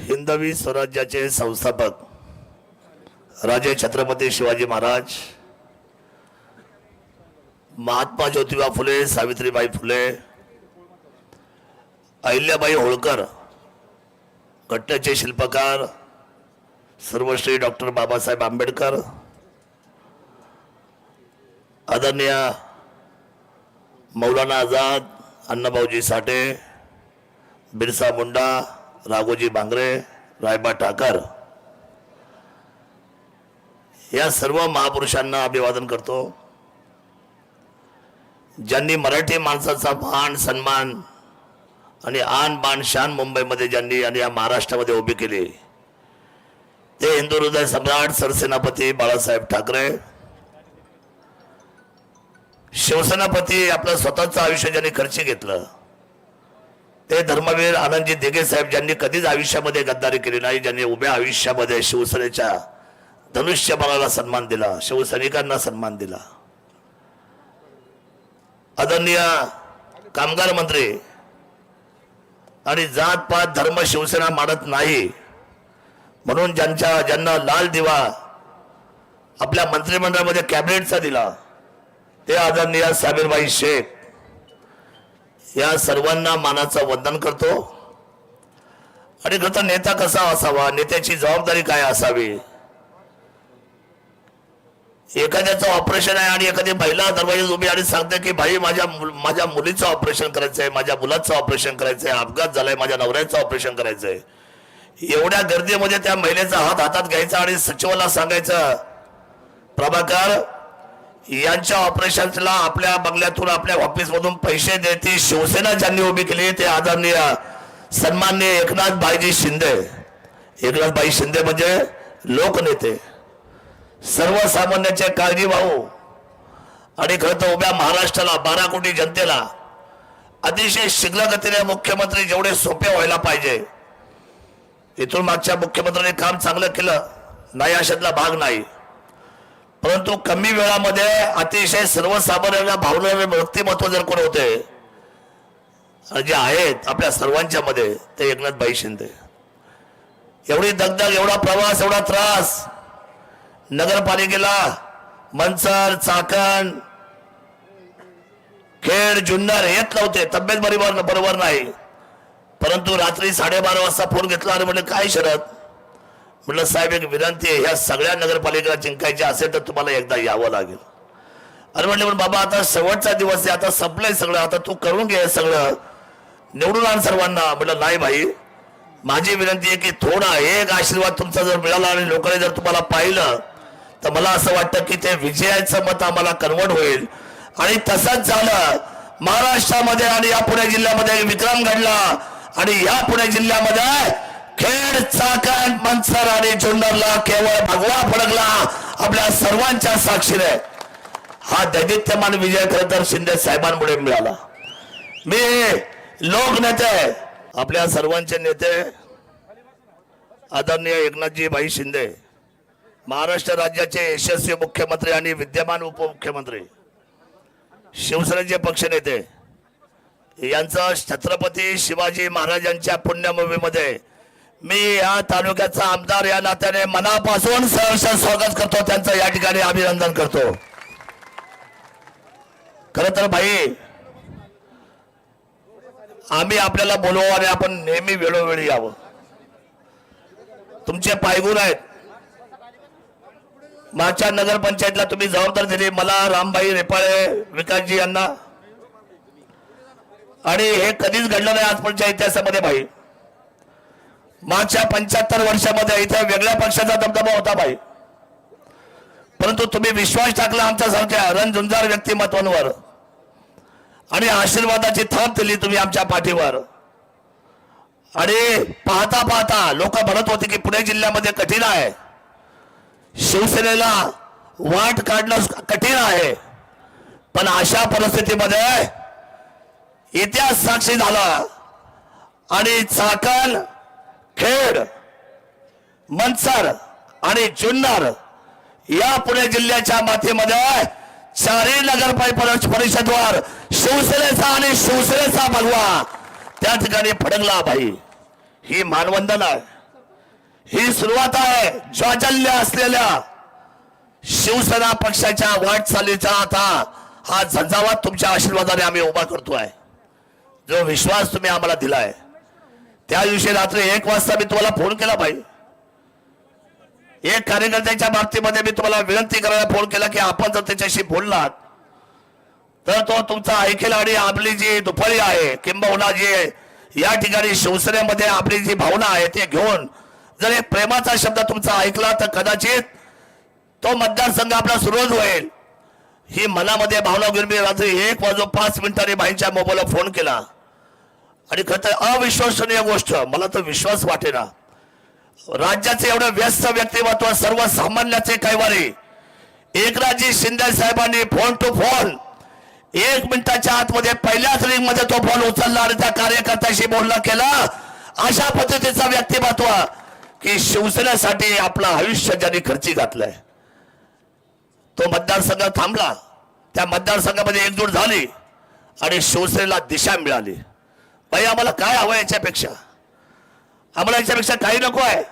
हिंदवी स्वराज्याचे संस्थापक राजे छत्रपती शिवाजी महाराज, महात्मा ज्योतिबा फुले, सावित्रीबाई फुले, अहिल्याबाई होळकर, घटनेचे शिल्पकार सर्वश्री डॉक्टर बाबासाहेब आंबेडकर, आदरणीय मौलाना आझाद, अण्णाभाऊजी साठे, बिरसा मुंडा, राघोजी बांगरे, रायबा ठाकर, या सर्व महापुरुषांना अभिवादन करतो, ज्यांनी मराठी माणसाचा मान सन्मान आणि आन बान शान मुंबईमध्ये ज्यांनी आणि या महाराष्ट्रामध्ये उभी केली ते हिंदू हृदय सम्राट सरसेनापती बाळासाहेब ठाकरे, शिवसेनापती आपलं स्वतःचं आयुष्य ज्यांनी खर्ची घेतलं ते धर्मवीर आनंदजी दिघे साहेब, ज्यांनी कधीच आयुष्यामध्ये गद्दारी केली नाही, ज्यांनी उभ्या आयुष्यामध्ये शिवसेनेच्या धनुष्यबाणाला सन्मान दिला, शिवसैनिकांना सन्मान दिला. आदरणीय कामगार मंत्री आणि जात पात धर्म शिवसेना मानत नाही म्हणून ज्यांना लाल दिवा आपल्या मंत्रिमंडळामध्ये कॅबिनेटचा दिला ते आदरणीय साबीरबाई शेख, या सर्वांना मानाचं वंदन करतो. आणि खरं तर नेता कसा असावा, नेत्याची जबाबदारी काय असावी. एखाद्याचं ऑपरेशन आहे आणि एखादी महिला दरवाजात उभी आणि सांगते की भाई माझ्या मुलीचं ऑपरेशन करायचंय, माझ्या मुलाचं ऑपरेशन करायचंय, अपघात झालाय, माझ्या नवऱ्याचं ऑपरेशन करायचंय. एवढ्या गर्दीमध्ये त्या महिलेचा हात हातात घ्यायचा आणि सचिवाला सांगायचं प्रभाकर यांच्या ऑपरेशनला आपल्या बंगल्यातून आपल्या ऑफिसमधून पैसे देते शिवसेना ज्यांनी उभी केली ते आदरणीय सन्माननीय एकनाथ भाईजी शिंदे. एकनाथ भाई शिंदे म्हणजे लोकनेते, सर्वसामान्यांचे काळजी भाऊ आणि खरं तर उभ्या महाराष्ट्राला 12 कोटी जनतेला अतिशय शीघ्र गतीने मुख्यमंत्री जेवढे सोपे व्हायला पाहिजे. इथून मागच्या मुख्यमंत्र्यांनी काम चांगलं केलं नाही अशातला भाग नाही, परंतु कमी वेळामध्ये अतिशय सर्वसामान्यांना भावणारे व्यक्तिमत्व जर कोण होते जे आहेत आपल्या सर्वांच्या मध्ये ते एकनाथ भाई शिंदे. एवढी दगदग, एवढा प्रवास, एवढा त्रास नगरपालिकेला मनसर, चाकण, खेड, जुन्नर येत नव्हते, तब्येत बरोबर नाही, परंतु रात्री 12:30 वाजता फोन घेतला आणि म्हटलं काय शरद, म्हटलं साहेब एक विनंती आहे, ह्या सगळ्या नगरपालिकेला जिंकायचे असेल तर तुम्हाला एकदा यावं लागेल. अरे म्हटलं बाबा आता शेवटचा दिवस आहे, आता संपलंय सगळं, आता तू करून घे सगळं, निवडून आण सर्वांना. म्हटलं नाही भाई, माझी विनंती आहे की थोडा एक आशीर्वाद तुमचा जर मिळाला आणि लोकांनी जर तुम्हाला पाहिलं तर मला असं वाटतं की ते विजयाचं मत आम्हाला कन्वर्ट होईल. आणि तसंच झालं महाराष्ट्रामध्ये आणि या पुणे जिल्ह्यामध्ये विक्रम घडला आणि या पुणे जिल्ह्यामध्ये खेड, चाकण, मनसर आणि जुन्नरला केवळ भगवा फडकला आपल्या सर्वांच्या साक्षीने. हा दैदित्यमान विजय खरं तर शिंदे साहेबांमुळे मिळाला. मी लोकनेते, आपल्या सर्वांचे नेते आदरणीय एकनाथजी भाई शिंदे, महाराष्ट्र राज्याचे यशस्वी मुख्यमंत्री आणि विद्यमान उपमुख्यमंत्री, शिवसेनेचे पक्षनेते यांचं छत्रपती शिवाजी महाराजांच्या पुण्यभूमीमध्ये मी या तालुक्याचा आमदार या नात्याने मनापासून सहर्ष स्वागत करतो, त्यांचं या ठिकाणी अभिनंदन करतो. खरं तर भाई आम्ही आपल्याला बोलवू आणि आपण नेहमी वेळोवेळी यावं. तुमचे पायगुण आहेत. मागच्या नगरपंचायतला तुम्ही जबाबदारी दिली मला, रामभाई रेपाळे, विकासजी यांना, आणि हे कधीच घडलं नाही आजपर्यंतच्या इतिहासामध्ये भाई. मागच्या 75 वर्षामध्ये इथे वेगळ्या पक्षाचा दबदबा होता भाई, परंतु तुम्ही विश्वास टाकला आमच्यासारख्या रणझुंजार व्यक्तिमत्वांवर आणि आशीर्वादाची थाप दिली तुम्ही आमच्या पाठीवर. आणि पाहता पाहता लोक म्हणत होते की पुणे जिल्ह्यामध्ये कठीण आहे, शिवसेनेला वाट काढणं कठीण आहे, पण अशा परिस्थितीमध्ये इतिहास साक्षी झाला आणि चाकण, खेड, मनसर आणि जुन्नर या पुणे जिल्ह्याच्या मातीमध्ये 4 नगर परिषदवर शिवसेनेचा आणि शिवसेनेचा भगवा त्या ठिकाणी फडकला भाई. ही मानवंदना आहे. ही सुरुवात आहे ज्वाजल्य असलेल्या शिवसेना पक्षाच्या वाटचालीचा आता हा झंझावात तुमच्या आशीर्वादाने आम्ही उभा करतोय. जो विश्वास तुम्ही आम्हाला दिलाय त्या दिवशी रात्री 1 वाजता मी तुम्हाला फोन केला पाहिजे. एक कार्यकर्त्याच्या बाबतीमध्ये मी तुम्हाला विनंती करायला फोन केला की आपण जर त्याच्याशी बोललात तर तो तुमचा ऐकेल आणि आपली जी दुफळी आहे किंबहुना जी या ठिकाणी शिवसेनेमध्ये आपली जी भावना आहे ते घेऊन जर एक प्रेमाचा शब्द तुमचा ऐकला तर कदाचित तो मतदारसंघ आपला सुरुवात होईल. ही मनामध्ये भावना घेऊन मी रात्री 1:05 बाईंच्या मोबाईलला फोन केला आणि खरं तर अविश्वसनीय गोष्ट मला तर विश्वास वाटेना. राज्याचे एवढं व्यस्त व्यक्तिमत्व सर्वसामान्याचे कैवारी एकनाथजी शिंदे साहेबांनी फोन टू फोन 1 मिनिटाच्या आतमध्ये पहिल्याच रिंग मध्ये तो फोन उचलला आणि त्या कार्यकर्त्याशी बोलणं केलं. अशा पद्धतीचा व्यक्तिमत्व की शिवसेनेसाठी आपलं आयुष्य ज्यांनी खर्ची घातलंय. तो मतदारसंघ थांबला, त्या मतदारसंघामध्ये एकजूट झाली आणि शिवसेनेला दिशा मिळाली. भाई आम्हाला काय हवं याच्यापेक्षा? आम्हाला याच्यापेक्षा काही नको आहे.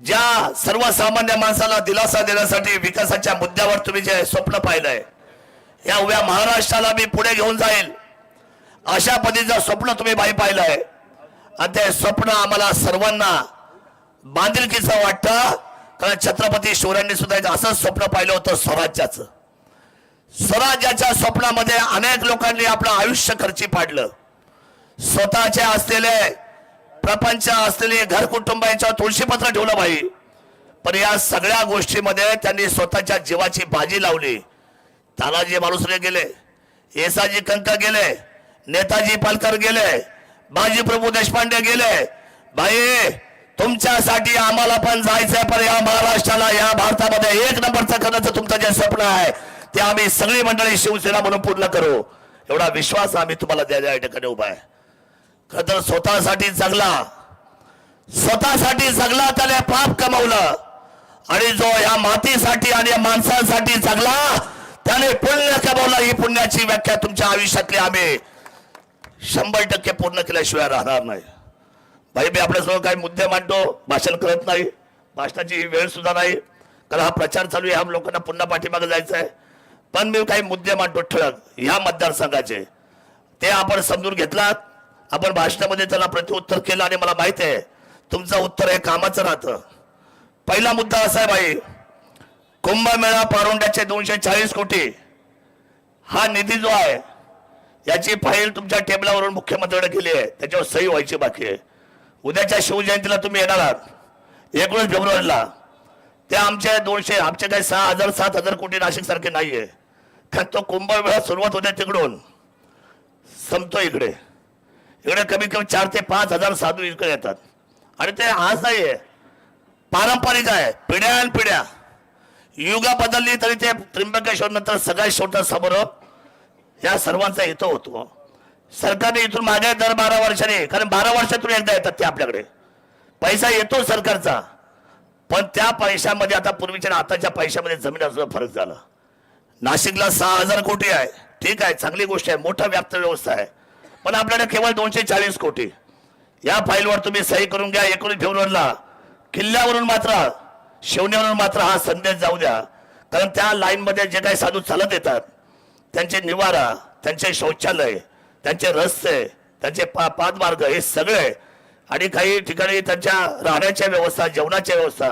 ज्या सर्वसामान्य माणसाला दिलासा देण्यासाठी विकासाच्या मुद्द्यावर तुम्ही जे स्वप्न पाहिलंय या उभ्या महाराष्ट्राला मी पुढे घेऊन जाईल अशा पद्धतीचं स्वप्न तुम्ही बाई पाहिलंय आणि ते स्वप्न आम्हाला सर्वांना बांधिलकीचं वाटतं. कारण छत्रपती शिवरायांनी सुद्धा एक असंच स्वप्न पाहिलं होतं स्वराज्याचं. स्वराज्याच्या स्वप्नामध्ये अनेक लोकांनी आपलं आयुष्य खर्ची पाडलं. स्वतःचे असलेले प्रपंच असलेले घर कुटुंब यांच्यावर तुळशीपत्र ठेवलं भाई. पण या सगळ्या गोष्टीमध्ये त्यांनी स्वतःच्या जीवाची बाजी लावली. तानाजी मालुसरे गेले, येसाजी कंक गेले, नेताजी पालकर गेले, बाजीप्रभू देशपांडे गेले. भाई तुमच्यासाठी आम्हाला पण जायचंय पण या महाराष्ट्राला या भारतामध्ये 1 नंबरचं करण्याचं तुमचं जे स्वप्न आहे ते आम्ही सगळी मंडळी शिवसेना म्हणून पूर्ण करू एवढा विश्वास आम्ही तुम्हाला द्यायला या ठिकाणी उभा आहे. खरं तर स्वतःसाठी जगला त्याने पाप कमवलं आणि जो या मातीसाठी आणि या माणसांसाठी जगला त्याने पुण्य कमवलं. ही पुण्याची व्याख्या तुमच्या आयुष्यातली आम्ही 100% पूर्ण केल्याशिवाय राहणार नाही. भाई मी आपल्यासमोर काही मुद्दे मांडतो, भाषण करत नाही, भाषणाची वेळ सुद्धा नाही कारण हा प्रचार चालू आहे, ह्या लोकांना पुन्हा पाठीमागे जायचं आहे. पण मी काही मुद्दे मांडतो ठळक ह्या मतदारसंघाचे. ते आपण समजून घेतलात, आपण भाषणामध्ये त्याला प्रत्युत्तर केलं आणि मला माहिती आहे तुमचं उत्तर हे कामाचं राहतं. पहिला मुद्दा असा आहे भाई, कुंभमेळा पारोंड्याचे 240 कोटी हा निधी जो आहे याची फाईल तुमच्या टेबलावरून मुख्यमंत्र्यांकडे गेली आहे, त्याच्यावर सही व्हायची बाकी आहे. उद्याच्या शिवजयंतीला तुम्ही येणार आहात 19 फेब्रुवारीला. ते आमचे काही 6,000-7,000 कोटी नाशिक सारखे नाहीये. कारण तो कुंभमेळा सुरुवात होते तिकडून संपतो इकडे कमीत कमी 4,000 ते 5,000 साधू इकडे येतात आणि ते आज नाहीये, पारंपरिक आहे. पिढ्यानपिढ्या युग बदलली तरी ते त्र्यंबकेश्वर नंतर सगळ्यात शेवट समोर या सर्वांचा हेतू होतो. सरकारने इथून मागे दर 12 वर्षांनी, कारण 12 वर्षातून एकदा येतात ते आपल्याकडे पैसा येतो सरकारचा. पण त्या पैशामध्ये आता पूर्वीच्या आताच्या पैशामध्ये जमिनीचा फरक झाला. नाशिकला 6,000 कोटी आहे, ठीक आहे, चांगली गोष्ट आहे, मोठा व्याप्त व्यवस्था आहे. पण आपल्याकडे केवळ 240 कोटी. या फाईलवर तुम्ही सही करून घ्या. 19 फेब्रुवारीला किल्ल्यावरून मात्र शिवनेवरून मात्र हा संदेश जाऊ द्या. कारण त्या लाईन मध्ये जे काही साधू चालत येतात त्यांचे निवारा, त्यांचे शौचालय, त्यांचे रस्ते, त्यांचे पादमार्ग हे सगळे आणि काही ठिकाणी त्यांच्या राहण्याच्या व्यवस्था, जेवणाच्या व्यवस्था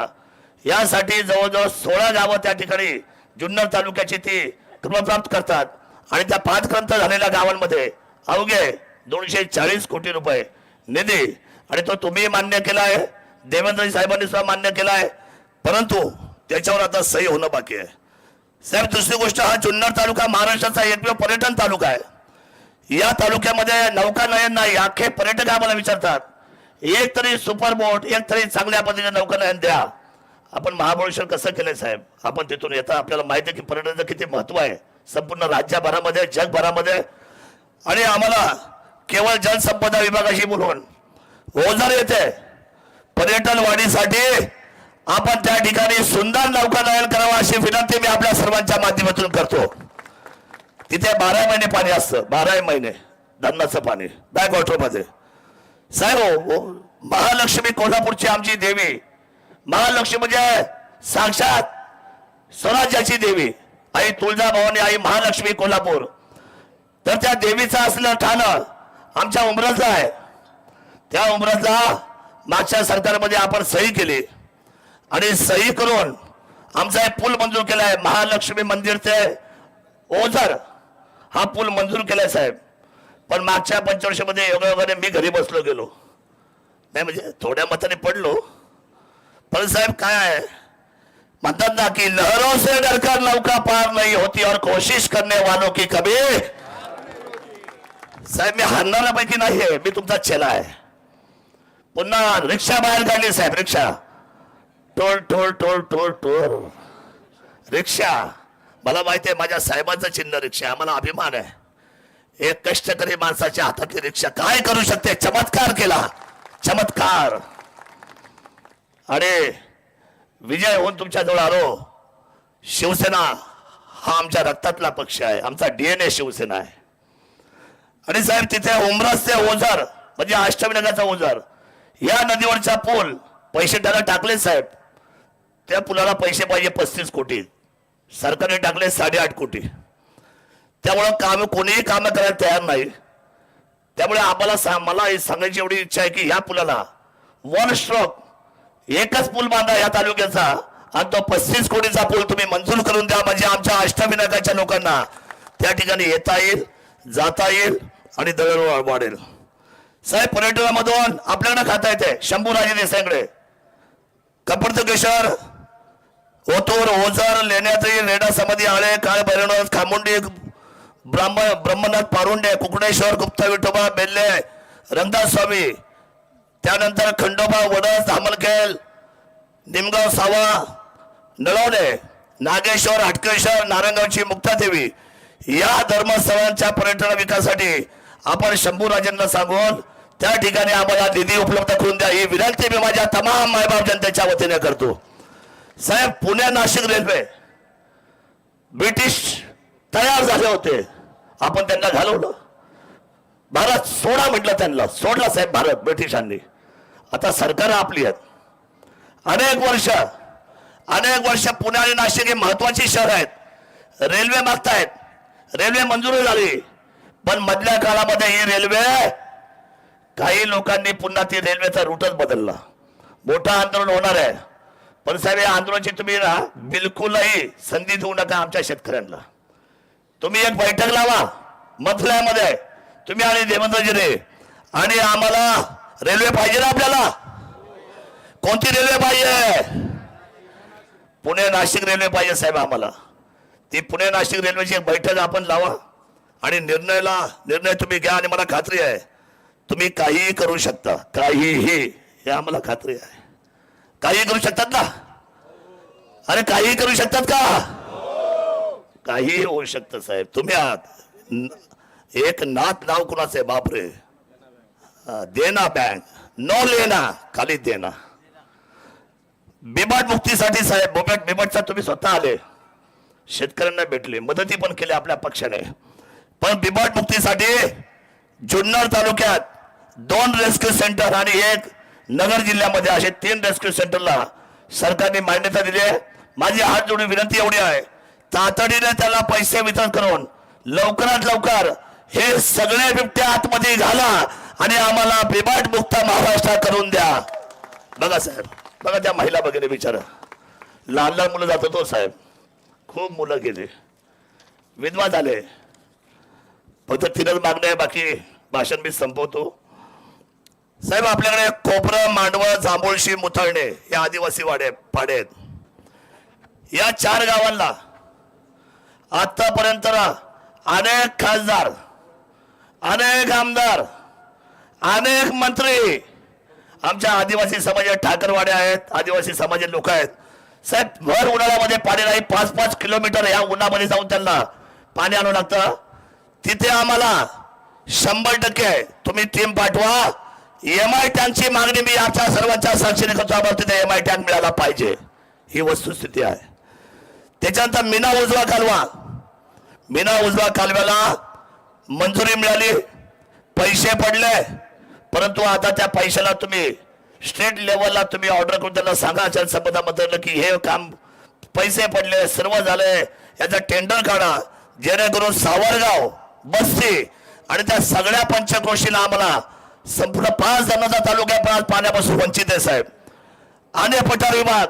यासाठी जवळजवळ 16 गावं त्या ठिकाणी जुन्नर तालुक्याची ती क्रमप्राप्त करतात. आणि त्या पादक्रंत झालेल्या गावांमध्ये अवघे 240 कोटी रुपये निधी आणि तो तुम्ही मान्य केलाय, देवेंद्र साहेबांनी सुद्धा मान्य केलाय, परंतु त्याच्यावर आता सही होणं बाकी आहे. साहेब दुसरी गोष्ट, हा जुन्नर तालुका महाराष्ट्राचा एकमेव पर्यटन तालुका आहे. या तालुक्यामध्ये नौकानयन नाही. अख्खे पर्यटक आम्हाला विचारतात एक तरी सुपर बोट, एक तरी चांगल्या पद्धतीने नौकानयन द्या. आपण महाबळेश्वर कसं केलंय साहेब, आपण तिथून येता आपल्याला माहिती आहे की पर्यटनाचं किती महत्व आहे संपूर्ण राज्यभरामध्ये, जगभरामध्ये. आणि आम्हाला केवळ जलसंपदा विभागाशी बोलून ओझर येते पर्यटन वाढीसाठी आपण त्या ठिकाणी सुंदर नौकानयन करावं अशी विनंती मी आपल्या सर्वांच्या माध्यमातून करतो. तिथे 12 महिने पाणी असतं, 12 महिने धरणाचं पाणी बॅकवॉटर मध्ये. साहेब महालक्ष्मी कोल्हापूरची आमची देवी, महालक्ष्मी म्हणजे साक्षात स्वराज्याची देवी आई तुळजाभवानी, आई महालक्ष्मी कोल्हापूर. तर त्या देवीचं असलं ठाणं आमच्या उमरजला आहे. त्या उमरजला मागच्या सरकारमध्ये आपण सही केली आणि सही करून आमचा एक पूल मंजूर केलाय. महालक्ष्मी मंदिर ते ओझर हा पूल मंजूर केलाय साहेब. पण मागच्या 25 वर्षामध्ये योगायोगाने मी घरी बसलो गेलो नाही, म्हणजे थोड्या मताने पडलो. पण साहेब काय आहे म्हणतात ना की लहरों से डरकर नौका पार नहीं होती और कोशिश करने वालों की कभी. साहेब मी हारणाऱ्यापैकी नाहीये, मी तुमचा चेला आहे. पुन्हा रिक्षा बाहेर काढली साहेब, रिक्षा toll toll toll toll toll रिक्षा. मला माहिती आहे माझ्या साहेबांचं चिन्ह रिक्षा, आम्हाला अभिमान आहे. एक कष्टकरी माणसाच्या हातातली रिक्षा काय करू शकते. चमत्कार केला, चमत्कार. आणि विजय होऊन तुमच्या जवळ आलो. शिवसेना हा आमच्या रक्तातला पक्ष आहे, आमचा DNA शिवसेना आहे. आणि साहेब तिथे उमरस ते ओझर म्हणजे अष्टविनायकाचा ओझर या नदीवरचा पूल पैसे त्याला टाकले साहेब. त्या पुलाला पैसे पाहिजे 35 कोटी, सरकारने टाकले 8.5 कोटी. त्यामुळं काम कोणीही काम करायला तयार नाही. त्यामुळे आम्हाला मला सांगायची एवढी इच्छा आहे की या पुलाला वन स्ट्रोक एकच पूल बांधा या तालुक्याचा आणि तो 35 कोटीचा पूल तुम्ही मंजूर करून द्या, म्हणजे आमच्या अष्टविनायकाच्या लोकांना त्या ठिकाणी येता येईल, जाता येईल आणि दळणवळण वाढेल. साहेब पर्यटनामधून आपल्याकडे खाता येते शंभूराजे देसाईकडे कपडतकेश्वर, ओतूर, ओझर, लेण्याद्री, रेडा समाधी, आळे, काळ भैरवनाथ, खामुंडी, ब्रह्मनाथ, पारुंडे, कुकडेश्वर, गुप्ता विठोबा, बेल्ले, रंगदास स्वामी, त्यानंतर खंडोबा, वडस, धामलखेल, निमगाव, सावा, नळवणे, नागेश्वर, हटकेश्वर, नारायणगावची मुक्तादेवी या धर्मस्थळांच्या पर्यटन विकासासाठी आपण शंभूराजांना सांगून त्या ठिकाणी आम्हाला निधी उपलब्ध करून द्या ही विनंती मी माझ्या तमाम मायबाप जनतेच्या वतीने करतो. साहेब पुणे नाशिक रेल्वे ब्रिटिश तयार झाले होते, आपण त्यांना घालवलं. भारत सोडा म्हटलं, त्यांना सोडला साहेब भारत ब्रिटिशांनी. आता सरकार आपली आहेत. अनेक वर्ष पुणे आणि नाशिक ही महत्वाची शहर आहेत. रेल्वे मागतायत, रेल्वे मंजूर झाली, पण मधल्या काळामध्ये ही रेल्वे काही लोकांनी पुन्हा ती रेल्वेचा रूटच बदलला. मोठं आंदोलन होणार आहे. पण साहेब या आंदोलनाची तुम्ही ना बिलकुलही संधी देऊ नका आमच्या शेतकऱ्यांना. तुम्ही एक बैठक लावा मंत्रालयामध्ये तुम्ही आणि देवेंद्रजीने, आणि आम्हाला रेल्वे पाहिजे ना. आपल्याला कोणती रेल्वे पाहिजे? पुणे नाशिक रेल्वे पाहिजे साहेब आम्हाला. ती पुणे नाशिक रेल्वेची एक बैठक आपण लावा आणि निर्णय तुम्ही घ्या. आणि मला खात्री आहे तुम्ही काहीही करू शकता, काहीही, हे आम्हाला खात्री आहे. काही करू शकतात ना? अरे काही करू शकतात का? काही होऊ शकतं साहेब. तुम्ही आहात. एक नाथ नाव कुणाचं आहे? बापरे. देना बँक, नो लेना, खाली देना. बिबाट मुक्तीसाठी साहेब बिबाटचा तुम्ही स्वतः आले, शेतकऱ्यांना भेटले, मदती पण केली आपल्या पक्षाने. पण बिबाट मुक्तीसाठी जुन्नर तालुक्यात 2 रेस्क्यू सेंटर आणि 1 नगर जिल्ह्यामध्ये असे 3 रेस्क्यू सेंटरला सरकारने मान्यता दिली आहे. माझी हात जोडून विनंती एवढी आहे, तातडीने त्याला पैसे वितरण करून लवकरात लवकर हे सगळे बिबट्या आतमध्ये घाला आणि आम्हाला बिबाट मुक्त महाराष्ट्र करून द्या. बघा साहेब, बघा त्या महिला वगैरे विचारा, लहान मुलं जातात हो साहेब, खूप मुलं गेले, विधवा झाले. फक्त 3च मागण्या आहे, बाकी भाषण मी संपवतो. साहेब आपल्याकडे कोपरं, मांडवं, जांभूळशी, मुथळणे या आदिवासी पाडे आहेत. या 4 गावांना आतापर्यंत अनेक खासदार, अनेक आमदार, अनेक मंत्री आमच्या आदिवासी समाजात ठाकरवाड्या आहेत, आदिवासी समाजाचे लोक आहेत साहेब. भर उन्हाळ्यामध्ये पाणी नाही, 5-5 किलोमीटर या उन्हामध्ये जाऊन त्यांना पाणी आणू लागतं. तिथे आम्हाला 100% तुम्ही टीम पाठवा. MI टँकची मागणी मी आमच्या सर्वांच्या साक्षीने करतो, आम्हाला तिथे MI टँक मिळाला पाहिजे, ही वस्तुस्थिती आहे. त्याच्यानंतर मीना उजवा कालव्याला मंजुरी मिळाली, पैसे पडले, परंतु आता त्या पैशाला तुम्ही स्टेट लेवलला तुम्ही ऑर्डर करून त्यांना सांगा जलसंपदा मंत्र्यांना की हे काम पैसे पडले सर्व झाले याचा टेंडर काढा जेणेकरून सावरगाव बस्ती आणि त्या सगळ्या पंचक्रोशीला आम्हाला संपूर्ण 5 जणांचा तालुका पाण्यापासून वंचित आहे साहेब. आने पठार विभाग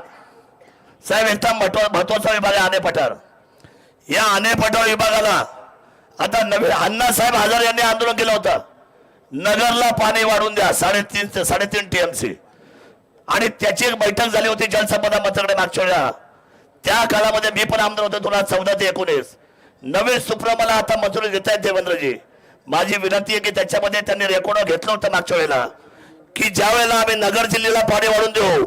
साहेब एकदम महत्वाचा विभाग आहे आने पठार. या आने पठार विभागाला आता नवीन अण्णासाहेब हजारे यांनी आंदोलन केलं होतं नगरला पाणी वाढून द्या 3.5 TMC आणि त्याची एक बैठक झाली होती जलसंपदा मंत्र्याकडे मागच्या वेळेला. त्या काळामध्ये मी पण आमदार होतो 2014 ते 2019. नवीन सुप्रमाला आता मंजुरी देत आहेत देवेंद्रजी. माझी विनंती आहे की त्याच्यामध्ये त्यांनी रेकॉर्ड घेतलं होतं मागच्या वेळेला की ज्या वेळेला आम्ही नगर जिल्ह्याला पाणी वाढून देऊ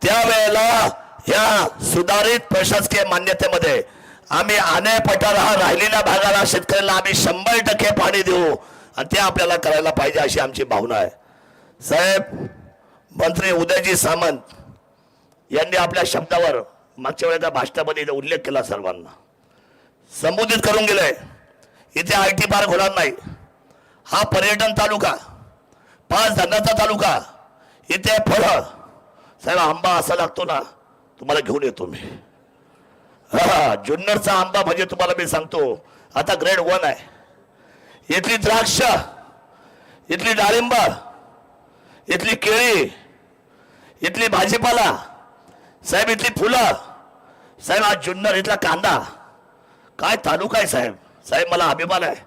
त्यावेळेला या सुधारित प्रशासकीय मान्यतेमध्ये आम्ही आने पठार हा राहिलेल्या भागाला शेतकऱ्याला आम्ही 100% पाणी देऊ आणि ते आपल्याला करायला पाहिजे अशी आमची भावना आहे. साहेब मंत्री उदयजी सामंत यांनी आपल्या शब्दावर मागच्या वेळेला भाषणामध्ये उल्लेख केला सर्वांना संबोधित करून गेले. इथे IT पार्क होणार नाही. हा पर्यटन तालुका 5 धरणाचा तालुका. इथे फळं साहेब आंबा असा लागतो ना तुम्हाला घेऊन येतो मी. हा जुन्नरचा आंबा म्हणजे तुम्हाला मी सांगतो आता ग्रेड 1 आहे. इथली द्राक्ष इथली डाळिंब इथली केळी इथली भाजीपाला साहेब इथली फुलं साहेब आज जुन्नर इथला कांदा काय तालुका आहे साहेब. साहेब मला अभिमान आहे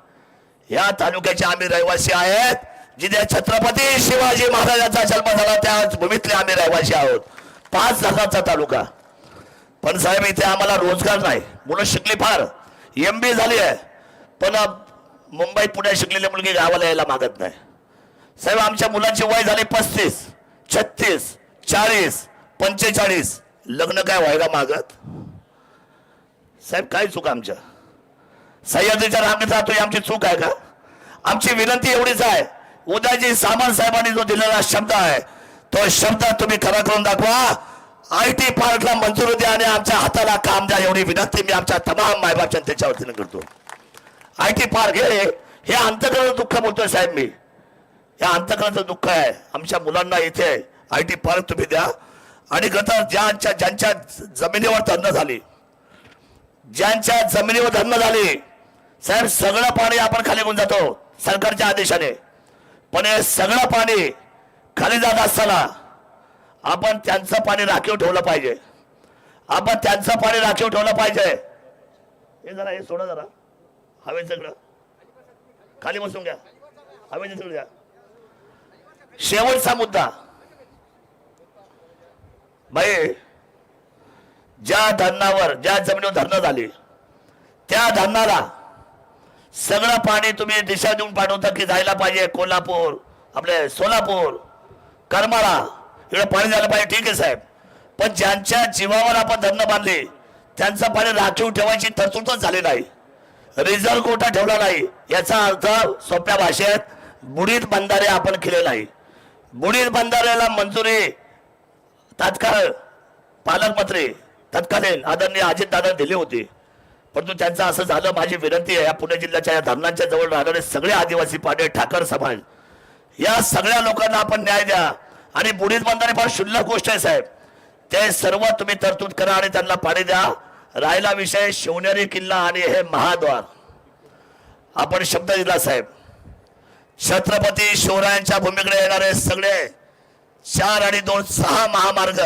या तालुक्याचे आम्ही रहिवासी आहेत. जिथे छत्रपती शिवाजी महाराजांचा जन्म झाला त्या भूमीतले आम्ही रहिवासी आहोत. 5 लाखाचा तालुका. पण साहेब इथे आम्हाला रोजगार नाही. मुलं शिकली फार MBA झाली आहे पण मुंबईत पुण्यात शिकलेली मुलगी गावाला यायला मागत नाही. साहेब आमच्या मुलांची वय झाली 35 36 40 45 लग्न काय व्हायला मागत. साहेब काय चूक आमच्या सह्याद्रीच्या रांगेत राहतोय आमची चूक आहे का. आमची विनंती एवढीच आहे उदयजी सामंत साहेबांनी जो दिलेला शब्द आहे तो शब्द तुम्ही खरा करून दाखवा. IT पार्कला मंजुरी द्या आणि आमच्या हाताला काम द्या एवढी विनंती मी आमच्या तमाम मायबाप जनतेच्या वतीने करतो. IT पार्क हे अंतकरणाचं दुःख बोलतोय साहेब मी. या अंतकरणाचं दुःख आहे. आमच्या मुलांना इथे IT पार्क तुम्ही द्या आणि ज्यांच्या जमिनीवर धरणं झाली ज्यांच्या जमिनीवर धरणं झाली साहेब सगळं पाणी आपण खाली घेऊन जातो सरकारच्या आदेशाने. पण हे सगळं पाणी खाली जात असताना आपण त्यांचं पाणी राखीव ठेवलं पाहिजे. आपण त्यांचं पाणी राखीव ठेवलं पाहिजे. हे जरा हे सोडा जरा हवेचं सगळं खाली बसून घ्या हवेचं सगळं घ्या. शेवटचा मुद्दा बाई ज्या धरणावर ज्या जमिनीवर धरणं झाली त्या धरणाला सगळं पाणी तुम्ही दिशा देऊन पाठवता की जायला पाहिजे कोल्हापूर आपले सोलापूर करमाळा इकडे पाणी जायला पाहिजे. ठीक आहे साहेब पण ज्यांच्या जीवावर आपण धरणं बांधली त्यांचं पाणी राखीव ठेवायची तरतूदच झाली नाही. रिझर्व्ह कोटा ठेवला नाही. याचा अर्थ सोप्या भाषेत बुडीत बंधारे आपण केले नाही. बुडीत बंधाऱ्याला मंजुरी तात्काळ पालकमंत्री तत्कालीन आदरणीय अजितदादा दिली होती परंतु त्यांचं असं झालं. माझी विनंती आहे या पुणे जिल्ह्याच्या या धरणांच्या जवळ राहणारे सगळे आदिवासी पाडे ठाकर समाज या सगळ्या लोकांना आपण न्याय द्या. आणि बुडीत बंधारे फार क्षुल्लक गोष्ट आहे साहेब. ते सर्व तुम्ही तरतूद करा आणि त्यांना पाणी द्या. राहिला विषय शिवनेरी किल्ला आणि हे महाद्वार आपण शब्द दिला साहेब. छत्रपती शिवरायांच्या भूमीकडे येणारे सगळे 4 आणि 2 6 महामार्ग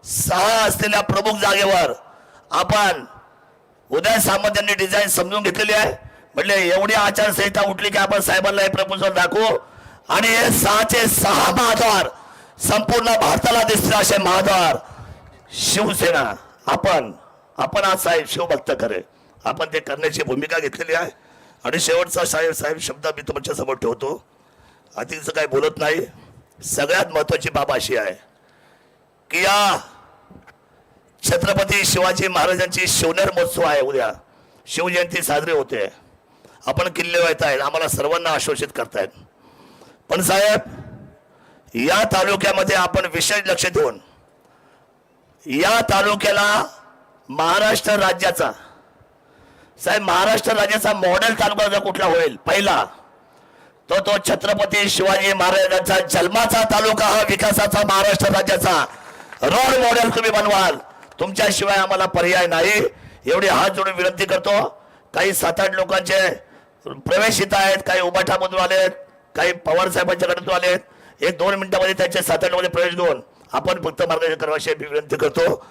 6 असलेल्या प्रमुख जागेवर आपण उदय सामंत यांनी डिझाईन समजून घेतलेली आहे. म्हणजे एवढी आचारसंहिता उठली की आपण साहेबांना हे प्रपोजल दाखवू आणि हे 6चे 6 महाद्वार संपूर्ण भारताला दिसतील असे महाद्वार शिवसेना आपण आज साहेब शिवभक्त खरे आपण ते करण्याची भूमिका घेतलेली आहे. आणि शेवटचा साहेब शब्द मी तुमच्या समोर ठेवतो. अतिचं काही बोलत नाही. सगळ्यात महत्वाची बाब अशी आहे की या छत्रपती शिवाजी महाराजांची शिवनेर महोत्सव आहे. उद्या शिवजयंती साजरी होते. आपण किल्ले वाहतायत आम्हाला सर्वांना आश्वासित करतायत. पण साहेब या तालुक्यामध्ये आपण विशेष लक्ष देऊन या तालुक्याला महाराष्ट्र राज्याचा साहेब महाराष्ट्र राज्याचा मॉडेल तालुका जर कुठला होईल पहिला तो छत्रपती शिवाजी महाराजांचा जन्माचा तालुका हा विकासाचा महाराष्ट्र राज्याचा रोल मॉडेल तुम्ही बनवाल. तुमच्याशिवाय आम्हाला पर्याय नाही. एवढी हात जोडून विनंती करतो. काही 7-8 लोकांचे प्रवेश येत आहेत, काही उबाठामधून आलेत, काही पवार साहेबांच्या गटातून आलेत. 1-2 मिनिटांमध्ये त्यांचे 7-8 मध्ये प्रवेश घेऊन आपण फक्त मार्गदर्शन करावयाची विनंती करतो.